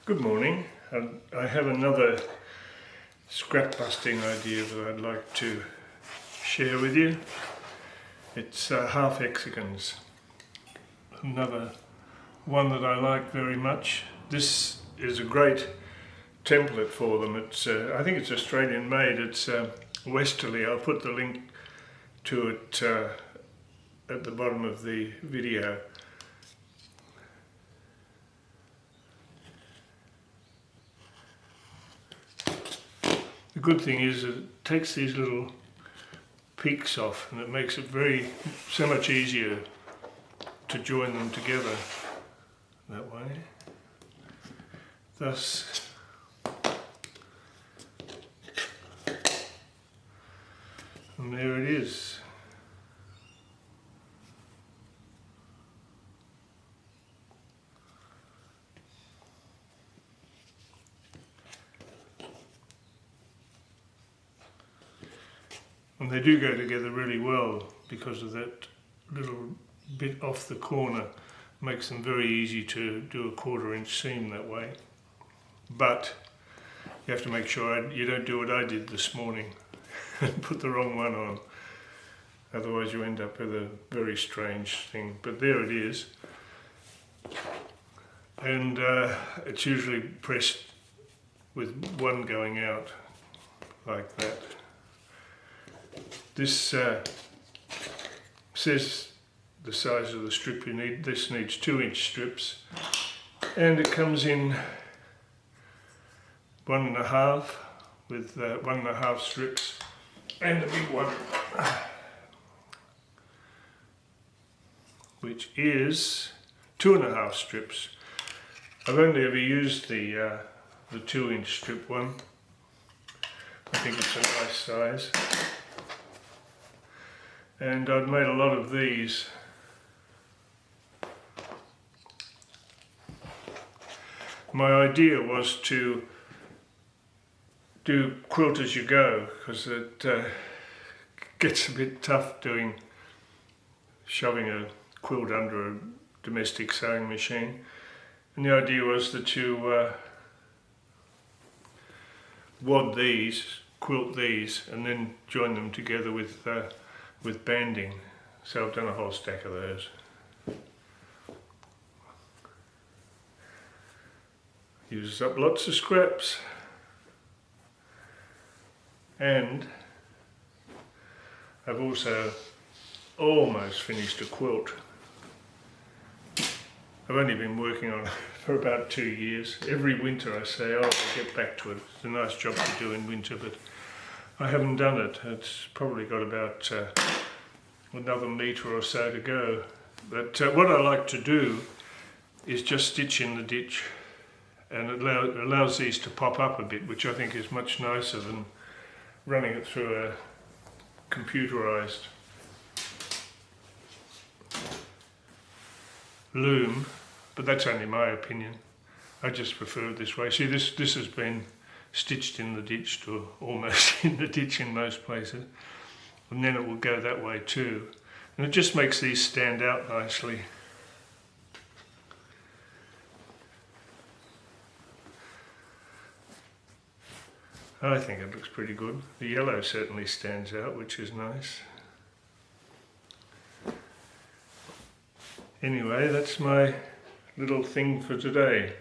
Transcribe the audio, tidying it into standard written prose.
Good morning. I have another scrap busting idea that I'd like to share with you. It's half hexagons. Another one that I like very much. This is a great template for them. It's I think it's Australian made. It's Westalee. I'll put the link to it at the bottom of the video. The good thing is that it takes these little peaks off and it makes it so much easier to join them together that way. Thus, and there it is. And they do go together really well because of that little bit off the corner. Makes them very easy to do a 1/4 inch seam that way. But you have to make sure you don't do what I did this morning and put the wrong one on. Otherwise you end up with a very strange thing. But there it is. And it's usually pressed with one going out like that. This says the size of the strip you need. This needs 2-inch strips, and it comes in 1.5 with 1.5 strips and a big one, which is 2.5 strips. I've only ever used the 2-inch strip one. I think it's a nice size. And I've made a lot of these. My idea was to do quilt as you go, because it gets a bit tough shoving a quilt under a domestic sewing machine. And the idea was that you wad these, quilt these, and then join them together with banding. So I've done a whole stack of those. Uses up lots of scraps. And I've also almost finished a quilt. I've only been working on it for about 2 years. Every winter I say, oh, I'll get back to it. It's a nice job to do in winter, but I haven't done it. It's probably got about another metre or so to go. But what I like to do is just stitch in the ditch, and it allows these to pop up a bit, which I think is much nicer than running it through a computerised loom. But that's only my opinion. I just prefer it this way. See, this has been stitched in the ditch, to almost in the ditch in most places, and then it will go that way too, and it just makes these stand out nicely. I think it looks pretty good. The yellow certainly stands out, which is nice. Anyway, that's my little thing for today.